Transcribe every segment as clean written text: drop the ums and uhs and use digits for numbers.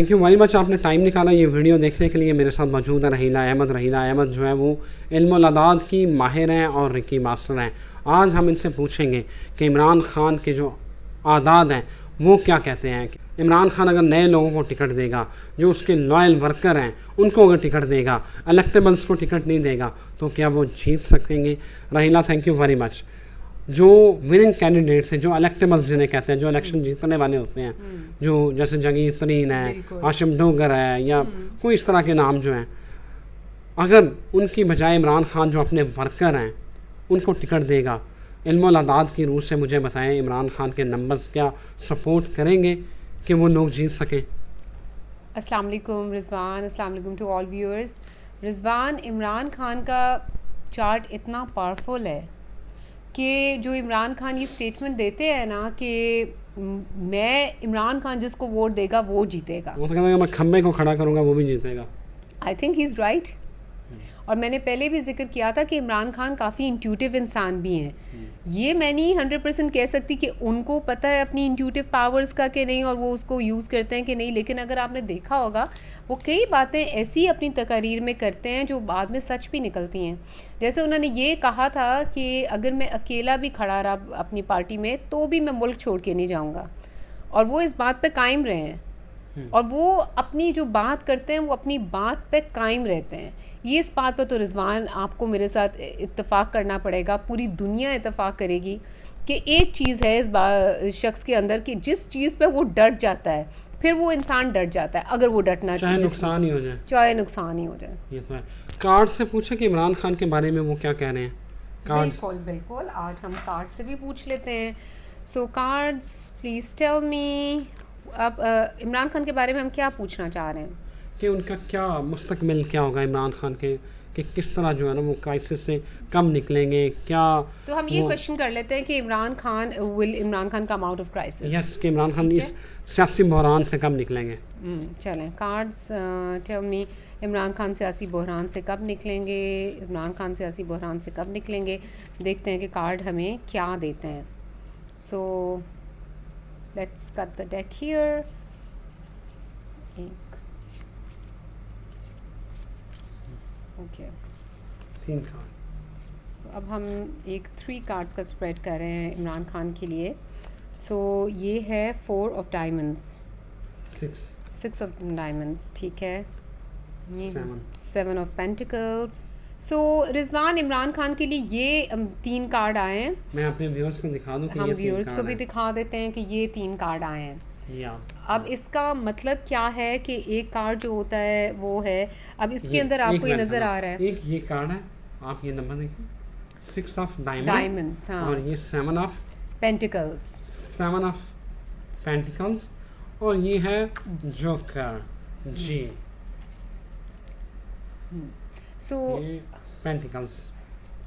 Thank you very much, आपने time निकाला ये वीडियो देखने के लिए। मेरे साथ मौजूद है रहीला अहमद। रहीला अहमद जो है वो इल्मुल अदाद की माहिर हैं और रिकी मास्टर हैं। आज हम इनसे पूछेंगे कि इमरान खान के जो आदाद हैं वो क्या कहते हैं। इमरान खान अगर नए लोगों को टिकट देगा, जो उसके लॉयल वर्कर हैं उनको अगर टिकट देगा, इलेक्टेबल्स को टिकट नहीं देगा, तो क्या वो जीत सकेंगे। रहीला थैंक यू वेरी मच। जो विनिंग कैंडिडेट थे, जो इलेक्टेबल्स जिन्हें कहते हैं, जो इलेक्शन जीतने वाले होते हैं, जो जैसे जंगीर तरीन है, आशिम डोगर है, या कोई इस तरह के नाम जो हैं, अगर उनकी बजाय इमरान खान जो अपने वर्कर हैं उनको टिकट देगा, इल्मुल अदाद की रूह से मुझे बताएं इमरान खान के नंबर्स क्या सपोर्ट करेंगे कि वो लोग जीत सकें। अस्सलाम वालेकुम रिजवान, अस्सलाम वालेकुम to all viewers. Rizwan, Imran Khan का चार्ट इतना पावरफुल है कि जो इमरान खान ये स्टेटमेंट देते हैं ना कि मैं इमरान खान जिसको वोट देगा वो जीतेगा, वो तो कहता है मैं खम्बे को खड़ा करूँगा वो भी जीतेगा। I think he is right. और मैंने पहले भी जिक्र किया था कि इमरान खान काफ़ी इंट्यूटिव इंसान भी हैं। ये मैं नहीं 100% कह सकती कि उनको पता है अपनी इंट्यूटिव पावर्स का कि नहीं और वो उसको यूज़ करते हैं कि नहीं, लेकिन अगर आपने देखा होगा वो कई बातें ऐसी अपनी तकारीर में करते हैं जो बाद में सच भी निकलती हैं। जैसे उन्होंने ये कहा था कि अगर मैं अकेला भी खड़ा रहा अपनी पार्टी में तो भी मैं मुल्क छोड़ के नहीं जाऊँगा, और वो इस बात पर कायम रहे हैं। और वो अपनी जो बात करते हैं वो अपनी बात पे कायम रहते हैं। ये इस बात पर तो रिजवान आपको मेरे साथ इत्तेफाक करना पड़ेगा, पूरी दुनिया इत्तेफाक करेगी कि एक चीज़ है इस शख्स के अंदर कि जिस चीज़ पे वो डट जाता है फिर वो इंसान डट जाता है। अगर वो डटना चाहे नुकसान ही हो जाए, चाहे नुकसान ही हो जाए। ये तो है। कार्ड से पूछे कि इमरान खान के बारे में वो क्या कह रहे हैं। बिल्कुल बिल्कुल, आज हम कार्ड से भी पूछ लेते हैं। सो कार्ड्स प्लीज़ टेल मी, अब इमरान खान के बारे में हम क्या पूछना चाह रहे हैं कि उनका क्या मुस्तकबिल क्या होगा इमरान खान के, कि किस तरह जो है ना वो क्राइसिस से कब निकलेंगे, क्या। तो हम ये क्वेश्चन कर लेते हैं कि Imran Khan come out of crisis. Yes, कि इमरान खान इस सियासी बहरान से कब निकलेंगे। चलें, cards tell me, Imran Khan सियासी बहरान से कब निकलेंगे। इमरान खान सियासी बहरान से कब निकलेंगे, देखते हैं कि कार्ड हमें क्या देते हैं। So let's cut the deck here. Okay, 3 card. तो अब हम एक 3 कार्ड्स का स्प्रेड कर रहे हैं इमरान खान के लिए। सो ये है 4 ऑफ डायमंड्स, 6 ऑफ डायमंड्स, ठीक है, 7 ऑफ पेंटिकल्स। सो रिजवान, इमरान खान के लिए ये 3 कार्ड आए हैं। मैं अपने व्यूअर्स को दिखा दूं कि हम व्यूअर्स को भी दिखा देते हैं कि ये 3 कार्ड आए हैं। अब इसका मतलब क्या है कि एक कार्ड जो होता है वो है, अब इसके अंदर आपको ये नज़र आ रहा है, एक ये कार्ड है, आप ये नंबर देखिए, 6 ऑफ डायमंड्स, हाँ, और ये 7 ऑफ पेंटिकल्स, 7 ऑफ पेंटिकल्स, और ये है जोकर जी। सो पेंटिकल्स,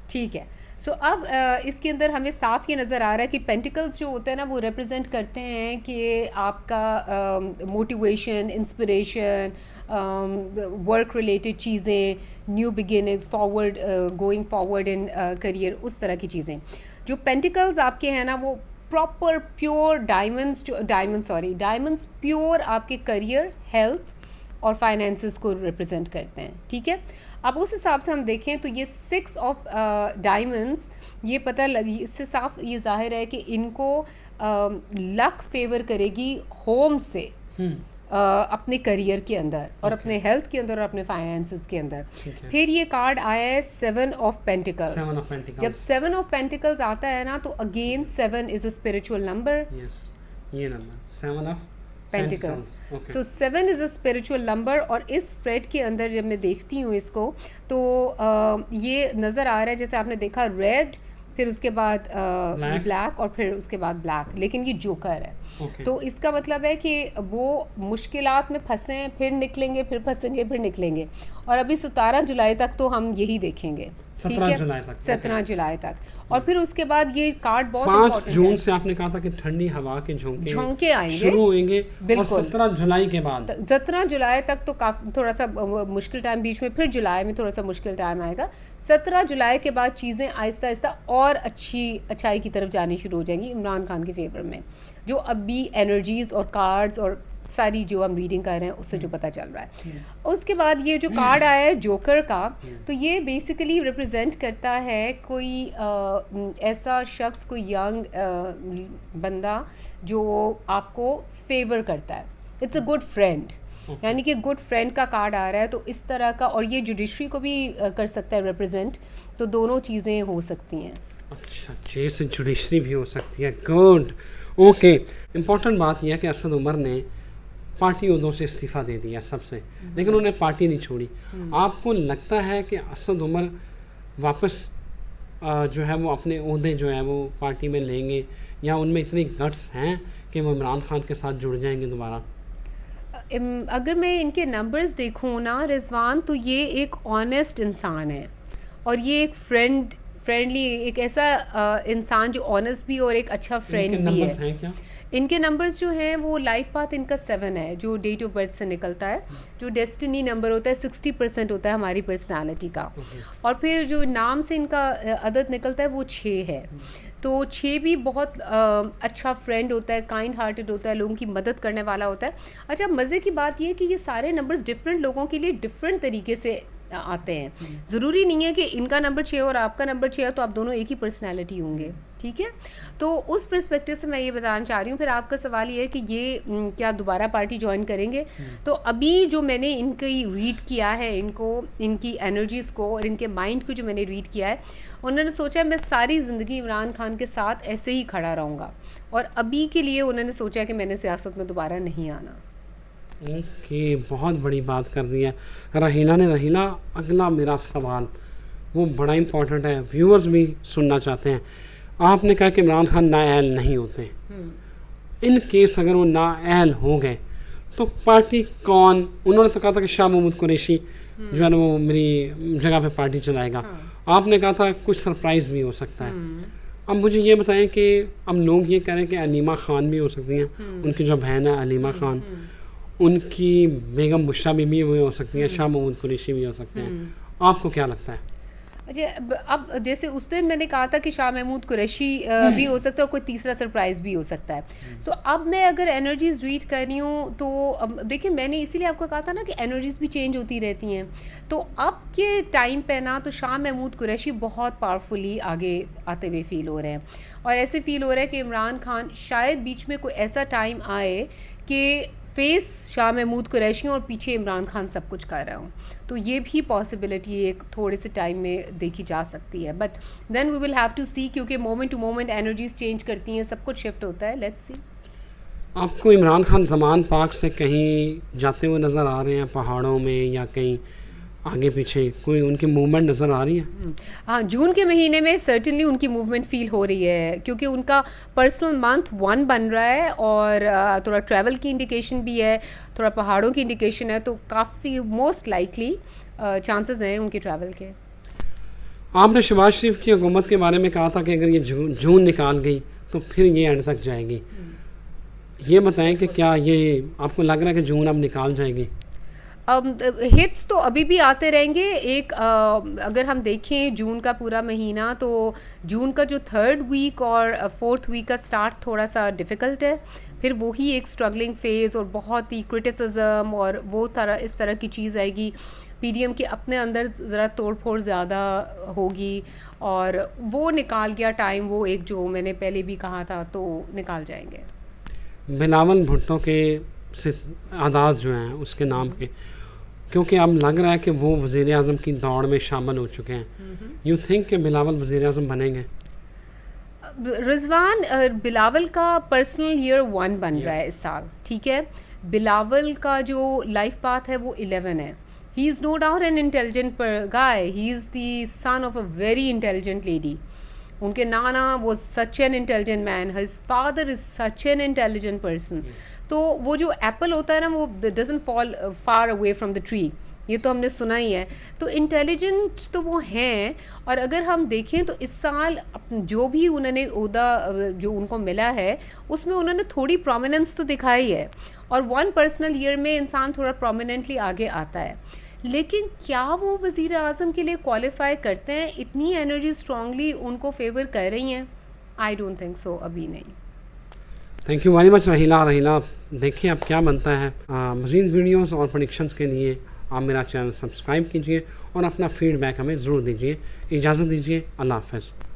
ठीक है। सो अब इसके अंदर हमें साफ ये नज़र आ रहा है कि पेंटिकल्स जो होते हैं ना वो रिप्रेजेंट करते हैं कि आपका मोटिवेशन, इंस्पिरेशन, वर्क रिलेटेड चीज़ें, new beginnings, forward, going forward in career, उस तरह की चीज़ें। जो पेंटिकल्स आपके हैं ना वो प्रॉपर प्योर डायमंड्स प्योर आपके करियर, हेल्थ और फाइनेंसेस को रिप्रेजेंट करते हैं, ठीक है। अब उस हिसाब से हम देखें तो ये 6 ऑफ डायमंड्स, ये पता लगी, इससे साफ ये जाहिर है कि इनको लक फेवर करेगी होम से, अपने करियर के अंदर और अपने हेल्थ के अंदर और अपने फाइनेंसेस के अंदर। फिर ये कार्ड आया है 7 ऑफ पेंटिकल्स। जब 7 ऑफ पेंटिकल्स आता है ना तो again 7 is a spiritual number. ये number 7 of pentacles, so 7 is a spiritual number. और इस स्प्रेड के अंदर जब मैं देखती हूँ इसको तो ये नज़र आ रहा है, जैसे आपने देखा रेड, फिर उसके बाद ब्लैक और फिर उसके बाद ब्लैक, लेकिन ये जोकर है। तो इसका मतलब है कि वो मुश्किलात में फंसे हैं, फिर निकलेंगे, फिर फंसेंगे, फिर निकलेंगे। और अभी 17 जुलाई तक तो हम यही देखेंगे, 17 जुलाई तक। और फिर उसके बाद ये कार्ड बहुत 5 जून से आपने कहा था कि ठंडी हवा के झोंके आएंगे, शुरू होंगे, और 17 जुलाई के बाद, 17 जुलाई तक तो काफ़ी थोड़ा सा मुश्किल टाइम, बीच में फिर जुलाई में थोड़ा सा मुश्किल टाइम आएगा। 17 जुलाई के बाद चीज़ें आहिस्ता आहिस्ता और अच्छाई की तरफ जानी शुरू हो जाएंगी इमरान खान के फेवर में। जो अभी एनर्जीज़ और कार्ड्स और सारी जो हम रीडिंग कर रहे हैं उससे जो पता चल रहा है। उसके बाद ये जो कार्ड आया है जोकर का, तो ये बेसिकली रिप्रेजेंट करता है कोई ऐसा शख्स, कोई यंग बंदा जो आपको फेवर करता है। इट्स अ गुड फ्रेंड, यानी कि गुड फ्रेंड का कार्ड आ रहा है। तो इस तरह का, और ये जुडिशरी को भी कर सकता है रिप्रेजेंट, तो दोनों चीज़ें हो सकती हैं। अच्छा, जैसे जुडिशरी भी हो सकती है। Good, okay. इम्पॉर्टेंट बात यह है कि असद उमर ने पार्टी उहदों से इस्तीफ़ा दे दिया सबसे, लेकिन उन्हें पार्टी नहीं छोड़ी। आपको लगता है कि असद उमर वापस जो है वो अपने ओहदे जो है वो पार्टी में लेंगे, या उनमें इतनी गट्स हैं कि वो इमरान खान के साथ जुड़ जाएंगे दोबारा? अगर मैं इनके नंबर्स देखूँ ना रिजवान, तो ये एक ऑनेस्ट इंसान है, और ये एक फ्रेंडली, एक ऐसा इंसान जो ऑनेस्ट भी और एक अच्छा फ्रेंड भी है। हैं क्या? इनके नंबर्स जो हैं वो लाइफ पाथ इनका 7 है, जो डेट ऑफ बर्थ से निकलता है। जो डेस्टिनी नंबर होता है 60% होता है हमारी पर्सनालिटी का। और फिर जो नाम से इनका अदद निकलता है वो 6 है। तो 6 भी बहुत अच्छा फ्रेंड होता है, काइंड हार्टेड होता है, लोगों की मदद करने वाला होता है। अच्छा, मज़े की बात ये है कि ये सारे नंबर्स डिफरेंट लोगों के लिए डिफरेंट तरीके से आते हैं। ज़रूरी नहीं है कि इनका नंबर 6 और आपका नंबर 6 है तो आप दोनों एक ही पर्सनैलिटी होंगे, ठीक है। तो उस पर्सपेक्टिव से मैं ये बताना चाह रही हूँ। फिर आपका सवाल ये है कि ये क्या दोबारा पार्टी ज्वाइन करेंगे? तो अभी जो मैंने इनकी रीड किया है, इनको, इनकी एनर्जीज़ को और इनके माइंड को जो मैंने रीड किया है, उन्होंने सोचा मैं सारी ज़िंदगी इमरान खान के साथ ऐसे ही खड़ा रहूँगा, और अभी के लिए उन्होंने सोचा कि मैंने सियासत में दोबारा नहीं आना। ओके, बहुत बड़ी बात कर दी है रहीना ने। रहीना, अगला मेरा सवाल वो बड़ा इम्पोर्टेंट है, व्यूअर्स भी सुनना चाहते हैं। आपने कहा कि इमरान खान नाअहल नहीं होते। इन केस अगर वो नाअहल हो गए तो पार्टी कौन? उन्होंने तो कहा था कि शाह महमूद कुरैशी जो है ना वो मेरी जगह पे पार्टी चलाएगा। आपने कहा था कुछ सरप्राइज़ भी हो सकता है। अब मुझे ये बताएं कि अब लोग ये कह रहे हैं कि अलीमा खान भी हो सकती हैं, उनकी जो बहन है अलीमा खान, उनकी बेगम बुशरा बीबी भी हो सकती हैं, शाह महमूद कुरैशी भी हो सकते हैं। आपको क्या लगता है? अच्छा, अब जैसे उस दिन मैंने कहा था कि शाह महमूद कुरैशी भी हो सकता है और कोई तीसरा सरप्राइज़ भी हो सकता है। सो अब मैं अगर एनर्जीज़ रीड कर रही हूँ तो अब देखिए, मैंने इसीलिए आपको कहा था ना कि एनर्जीज़ भी चेंज होती रहती हैं। तो अब के टाइम पे ना तो शाह महमूद कुरैशी बहुत पावरफुली आगे आते हुए फ़ील हो रहे हैं, और ऐसे फ़ील हो रहा है कि इमरान खान शायद बीच में कोई ऐसा टाइम आए कि फेस शाह महमूद कुरैशी और पीछे इमरान खान सब कुछ कर रहा हूँ। तो ये भी पॉसिबिलिटी एक थोड़े से टाइम में देखी जा सकती है, but then we will have to see, क्योंकि moment to moment energies change करती हैं, सब कुछ शिफ्ट होता है। Let's see. आपको इमरान खान ज़मान पार्क से कहीं जाते हुए नज़र आ रहे हैं, पहाड़ों में या कहीं आगे पीछे कोई उनकी मूवमेंट नज़र आ रही है? हाँ, जून के महीने में सर्टेनली उनकी मूवमेंट फील हो रही है, क्योंकि उनका पर्सनल मंथ 1 बन रहा है, और थोड़ा ट्रैवल की इंडिकेशन भी है, थोड़ा पहाड़ों की इंडिकेशन है। तो काफ़ी मोस्ट लाइकली चांसेस हैं उनके ट्रैवल के। आपने शहबाज शरीफ की हुकूमत के बारे में कहा था कि अगर ये जून निकाल गई तो फिर ये एंड तक जाएगी। ये बताएं कि क्या ये आपको लग रहा है कि जून अब निकाल जाएगी? हिट्स तो अभी भी आते रहेंगे। एक अगर हम देखें जून का पूरा महीना, तो जून का जो 3rd वीक और 4th वीक का स्टार्ट थोड़ा सा डिफ़िकल्ट है, फिर वही एक स्ट्रगलिंग फेज़ और बहुत ही क्रिटिसिज्म और वो इस तरह की चीज़ आएगी। पीडीएम के अपने अंदर ज़रा तोड़ फोड़ ज़्यादा होगी, और वो निकाल गया टाइम, वो एक जो मैंने पहले भी कहा था, तो निकाल जाएंगे। बिलावल भुट्टो के आदात जो हैं उसके नाम के, क्योंकि अब लग रहा है कि वो वज़ीर आज़म की दौड़ में शामिल हो चुके हैं। यू थिंक कि बिलावल वज़ीर आज़म बनेंगे? रिजवान, बिलावल का पर्सनल ईयर 1 बन रहा है इस साल, ठीक है। बिलावल का जो लाइफ पाथ है वो 11 है। He is no doubt an intelligent guy, he is the son of a very intelligent lady. उनके नाना वो such an intelligent man, his father is such an intelligent person. तो वो जो एप्पल होता है ना, वो doesn't fall far away from the tree, ये तो हमने सुना ही है। तो इंटेलिजेंट तो वो हैं, और अगर हम देखें तो इस साल जो भी उन्होंने ओहदा जो उनको मिला है उसमें उन्होंने थोड़ी प्रोमिनेंस तो दिखाई है, और 1 पर्सनल ईयर में इंसान थोड़ा प्रोमिनेंटली आगे आता है। लेकिन क्या वो वज़ीर आज़म के लिए क्वालिफाई करते हैं? इतनी एनर्जी स्ट्रांगली उनको फेवर कर रही हैं? आई डोंट थिंक सो, अभी नहीं। Thank you very much Raheela. देखिए अब क्या बनता है। मज़ीद वीडियोस और प्रेडिक्शंस के लिए आप मेरा चैनल सब्सक्राइब कीजिए और अपना फीडबैक हमें ज़रूर दीजिए। इजाज़त दीजिए, अल्लाह हाफ़िज़।